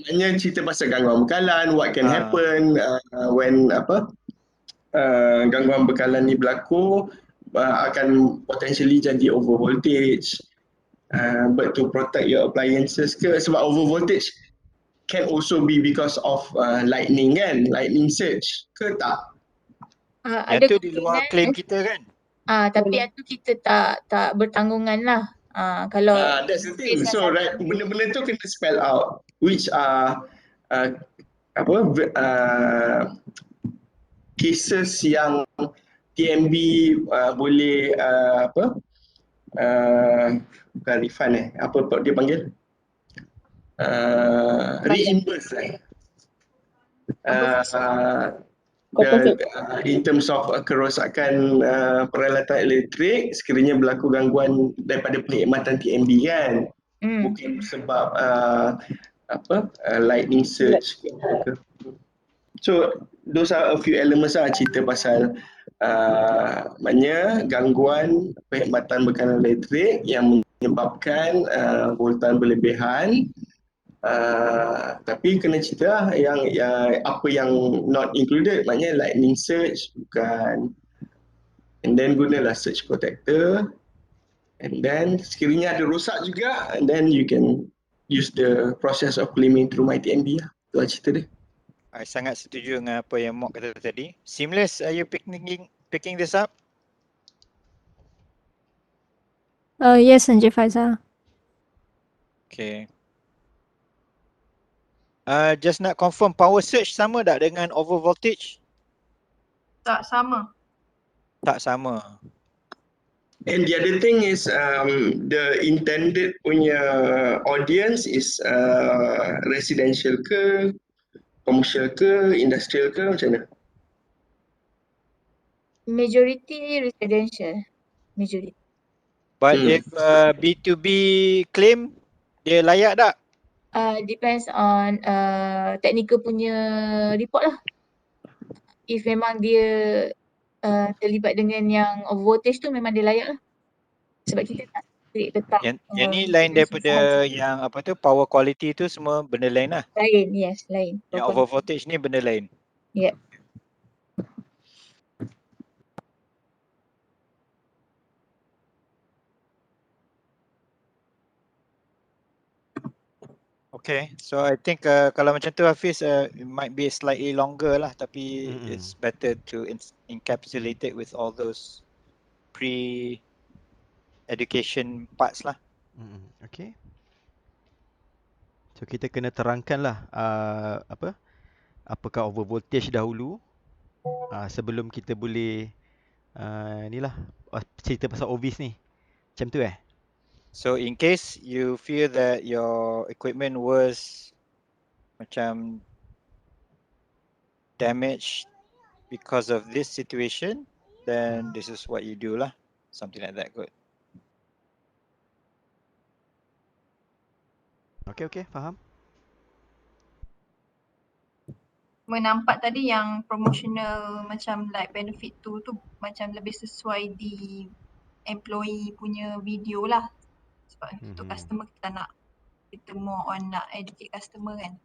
Maknanya cerita pasal gangguan bekalan, what can happen when gangguan bekalan ni berlaku, akan potentially jadi overvoltage. But to protect your appliances ke, sebab overvoltage can also be because of lightning kan, lightning surge ke tak? Yang tu di luar claim kita kan? Tapi yang tu kita tak bertanggungan lah. Kalau that's the thing. So right, benda-benda tu kena spell out which are cases yang TMB boleh bukan refund apa dia panggil reimburse in terms of kerosakan peralatan elektrik sekiranya berlaku gangguan daripada perkhidmatan TMB kan, bukan sebab lightning surge. So those are a few elements lah cerita pasal maknanya gangguan perkhidmatan bekalan elektrik yang menyebabkan voltan berlebihan. Tapi kena cerita yang apa yang not included, maknanya lightning surge bukan. And then gunalah surge protector. And then sekiranya ada rosak juga, and then you can use the process of claiming through MyTMB lah. Itu lah cerita dia. I sangat setuju dengan apa yang Mok kata tadi. Seamless, are you picking this up? Yes, Encik Faizal. Okay. Just nak confirm, power surge sama tak dengan over voltage? Tak sama. Tak sama. And the other thing is the intended punya audience is residential ke, commercial ke, industrial ke, macam mana? Majority residential. Majority. But if B2B claim, dia layak tak? Depends on technical punya report lah. If memang dia terlibat dengan yang voltage tu, memang dia layak lah. Sebab kita tak tetap. Yang ni lain daripada yang apa tu, power quality tu, semua benda lain lah. Lain, yes, lain. Yang over voltage ni benda lain. Yeah. Okay, so I think kalau macam tu Hafiz, it might be slightly longer lah, tapi it's better to encapsulate it with all those pre-education parts lah. Okay. So kita kena terangkan lah apakah over voltage dahulu, sebelum kita boleh ni lah cerita pasal Ovis ni. Macam tu So in case you feel that your equipment was macam damaged because of this situation, then this is what you do lah. Something like that, good. Okay, faham. Menampak tadi yang promotional macam like benefit tu macam lebih sesuai di employee punya video lah. Sebab untuk customer kita more on nak educate customer kan.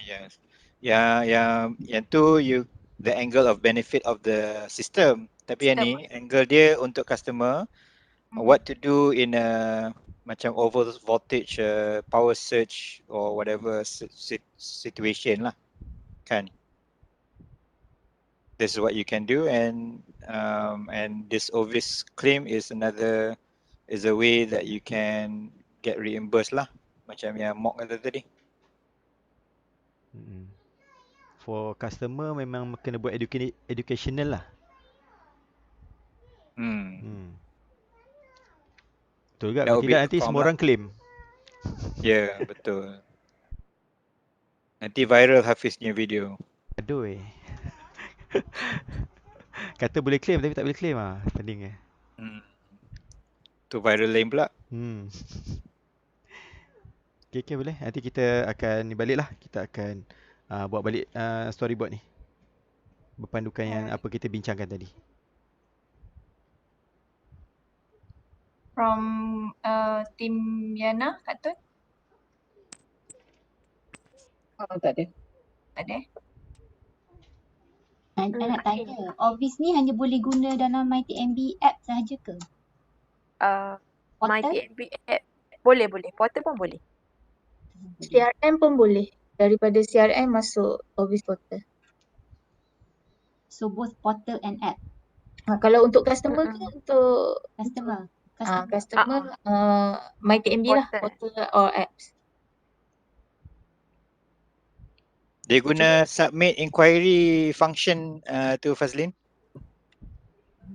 Yes. Yang tu the angle of benefit of the system. Tapi yang ni angle dia untuk customer, what to do in a macam over voltage power surge or whatever situation lah. Kan? This is what you can do, and this Ovis claim is a way that you can get reimbursed lah. Macam yang Mok kata tadi. For customer memang kena buat educational lah. Betul juga, kalau tidak nanti semua orang claim. Ya, betul. Nanti viral Hafiz punya video. Aduh kata boleh claim tapi tak boleh claim pening Tu viral lain pula. Okay, boleh. Nanti kita akan balik lah. Kita akan buat balik storyboard ni, berpandukan yang apa kita bincangkan tadi. From team Yana, Kak Tun? Tak ada. Tak ada? Saya nak tanya, Ovis ni hanya boleh guna dalam MyTMB app sahaja ke? MyTMB app boleh. Portal pun boleh. CRM pun boleh. Daripada CRM masuk Ovis portal. So both portal and app? Kalau untuk customer ke untuk customer? Customer MyTMB lah, portal or apps. Dia guna submit inquiry function tu Fazlin.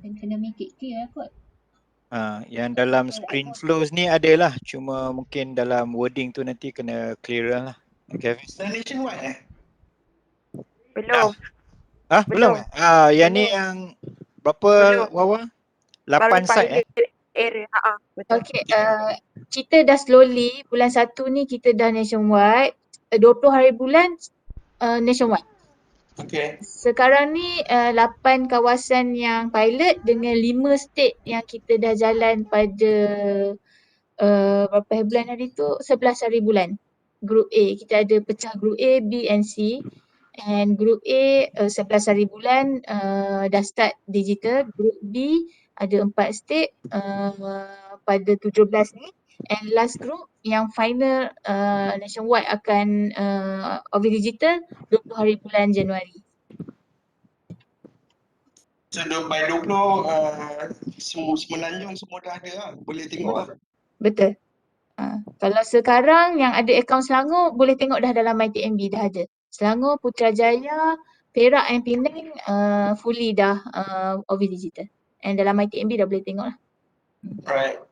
Dan kena make it clear kot. Yang dalam screen flows ni ada lah, cuma mungkin dalam wording tu nanti kena clearer lah. Okay. Nationwide Belum. Belum. Yang ni yang berapa Wawa? 8 site area. Betul. Okay, kita dah slowly bulan 1 ni kita dah nationwide. 20 hari bulan nationwide. Okay. Sekarang ni 8 kawasan yang pilot dengan 5 state yang kita dah jalan pada berapa hari bulan hari tu? 11 hari bulan. Group A, kita ada pecah group A, B and C. And group A 11 hari bulan dah start digital. Group B ada 4 state pada 17 ni. And last group yang final nationwide akan Ovis digital 20 hari bulan Januari. So by 20 Semenanjung semua dah ada lah. Boleh tengok lah. Betul. Kalau sekarang yang ada akaun Selangor boleh tengok dah dalam MyTMB dah ada. Selangor, Putrajaya, Perak and Penang fully dah Ovis digital. And dalam MyTMB dah boleh tengok lah. Right.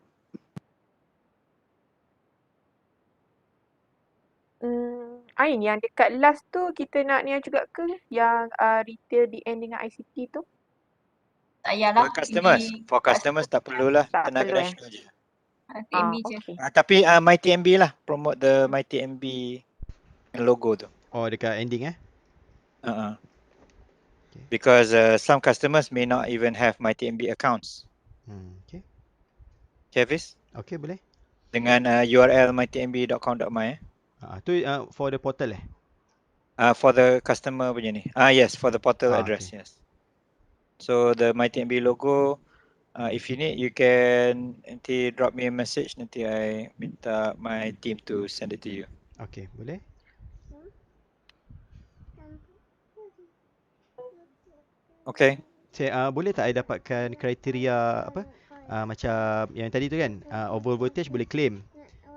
Ain, yang dekat last tu kita nak ni juga ke? Yang retail di end dengan ICT tu? Tak payahlah. For customers tak perlulah, tenaga nasional je. MyTMB je. Tapi MyTMB lah, promote the MyTMB logo tu. Oh, dekat ending Okay. Because some customers may not even have MyTMB accounts. Okay. Hafiz? Okay, boleh. Dengan URL mytmb.com.my. Tu for the portal for the customer punya ni. Yes, for the portal address, okay. yes. So the MyTMB logo, if you need, you can nanti drop me a message, nanti I minta my team to send it to you. Okay, boleh. Okay. Boleh tak I dapatkan kriteria apa? Macam yang tadi tu kan, over voltage boleh claim.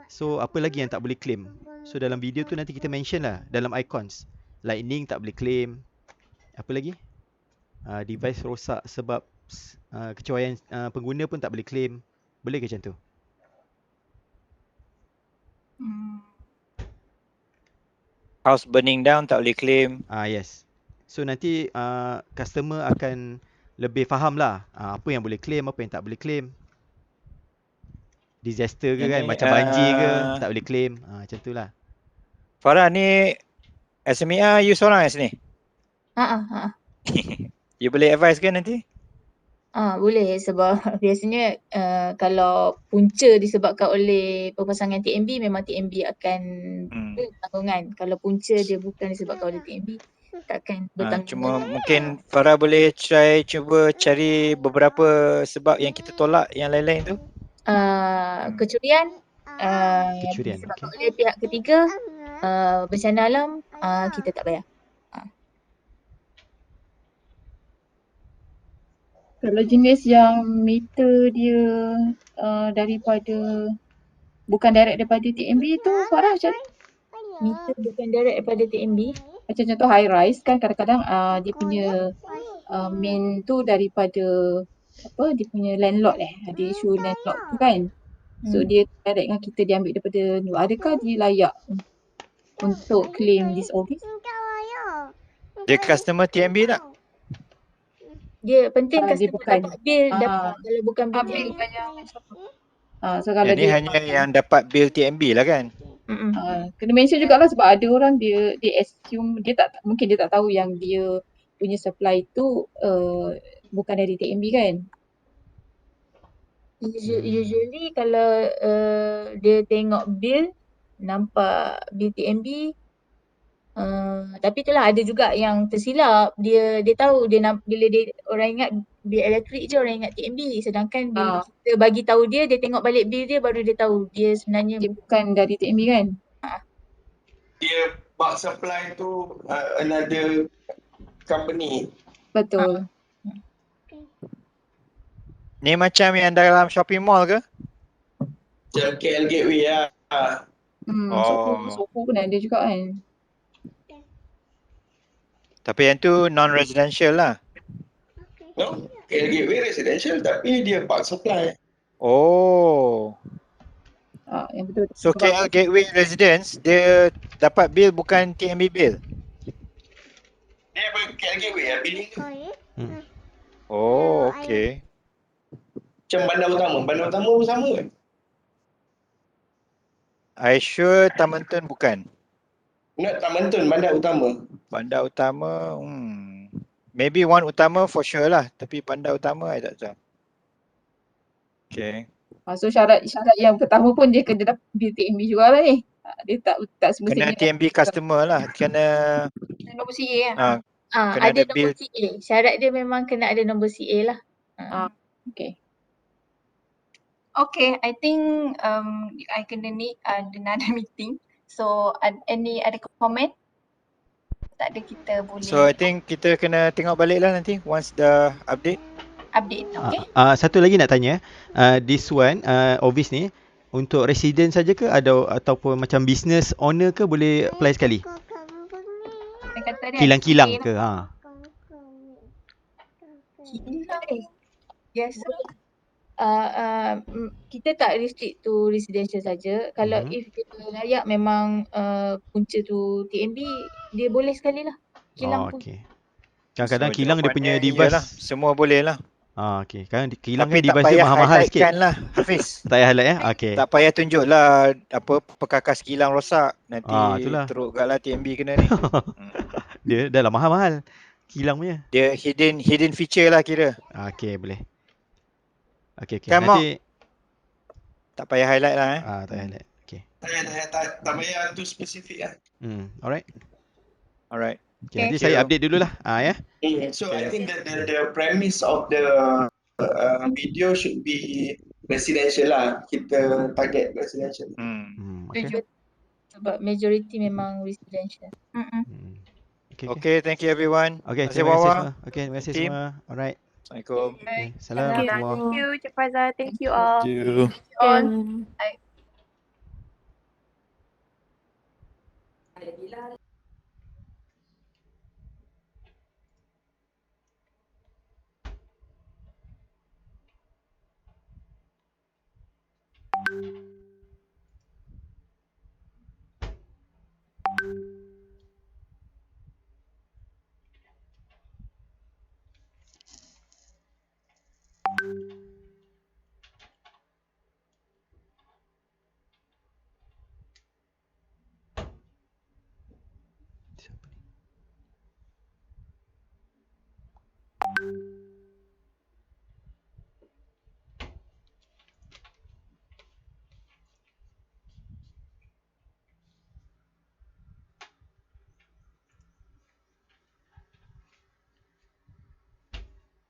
So apa lagi yang tak boleh claim? So dalam video tu nanti kita mention lah dalam icons. Lightning tak boleh claim. Apa lagi? device rosak sebab kecuaian pengguna pun tak boleh claim. Boleh ke macam tu? House burning down tak boleh claim. Yes. So nanti customer akan lebih faham lah apa yang boleh claim, apa yang tak boleh claim. Disaster ke kan, macam banjir ke tak boleh claim. Macam tu lah. Farah ni SMEA you seorang kat sini? You boleh advise ke nanti? Boleh sebab biasanya kalau punca disebabkan oleh perpasangan TMB, memang TMB akan bertanggungan. Kalau punca dia bukan disebabkan oleh TMB, takkan bertanggungan. Cuma mungkin Farah boleh cuba cari beberapa sebab yang kita tolak yang lain-lain tu. Kecurian, disebabkan oleh pihak ketiga, bencana alam, kita tak bayar. Kalau jenis yang meter dia daripada bukan direct daripada TMB tu Farah macam mana? Meter bukan direct daripada TMB. Macam contoh high rise kan kadang-kadang dia punya main tu daripada dia punya landlord dia issue landlord tu kan. So dia direct dengan kita, dia ambil daripada ni. Adakah dia layak untuk claim this office? Dia customer TMB tak? Dia penting dia customer bukan. dapat bil, kalau bukan bil so kalau yang ni hanya yang dapat bil TMB lah kan? Kena mention jugalah sebab ada orang dia assume dia tak, mungkin dia tak tahu yang dia punya supply tu bukan dari TMB kan. Usually kalau dia tengok bil, nampak bil TMB, tapi itulah ada juga yang tersilap. Dia tahu bila dia orang ingat bil elektrik je orang ingat TMB, sedangkan bila kita bagi tahu dia tengok balik bil dia baru dia tahu dia sebenarnya dia bukan dari TMB kan. Dia bulk supply tu another company. Betul. Ni macam yang dalam shopping mall ke? Macam KL Gateway lah. Sopo pun ada juga kan. Tapi yang tu non-residential lah. No, KL Gateway residential tapi dia bulk supply. Yang betul. So KL Gateway Residence dia dapat bil bukan TMB bil. Dia KL Gateway lah billing tu. Okay. Macam bandar utama pun sama kan? I sure Taman Tun bukan. Not Taman Tun, bandar utama. Bandar utama, maybe One Utama for sure lah. Tapi bandar utama I tak tahu. Okay. So syarat yang pertama pun dia kena dapat bil TMB jugalah ni. Dia tak semestinya kena TMB customer lah. Kena nombor CA kena ada bil. nombor CA. Syarat dia memang kena ada nombor CA lah. Okay, I think I kena need another meeting. So any other comment? Tak ada, kita boleh. So I think kita kena tengok balik lah nanti once dah update. Okay. Satu lagi nak tanya, this one office ni untuk resident saja ke ataupun macam business owner ke boleh apply sekali? Kilang-kilang ke? Yes. Kita tak restrict to residential saja. Kalau if dia layak memang punca tu TMB, dia boleh sekali lah. Kilang pun. Kadang-kadang kilang dia punya device lah, semua boleh lah. Okay. Kan kilang tapi kan device dia mahal-mahal sikit. Tapi tak payah highlight lah Hafiz. Tak payah highlight Okay. Tak payah tunjuk lah perkakas kilang rosak. Nanti teruk lah TMB kena ni. Dia dah lah mahal-mahal kilang punya. Dia hidden feature lah kira. Okay, boleh. Okay. Kan Nanti tak payah highlight lah tak payah highlight. Okay. Tak payah tu spesifik lah. Alright. Okay, nanti Thank saya you. update dulu lah. So I think that the premise of the video should be residential lah. Kita target residential. Okay. Sebab majority memang residential. Okay, thank you everyone. Okay, terima kasih Wawa. Okay, terima kasih Team. semua. Alright. Assalamualaikum. Assalamualaikum. Thank you Cik Faizal. Thank you all. Thank you. All.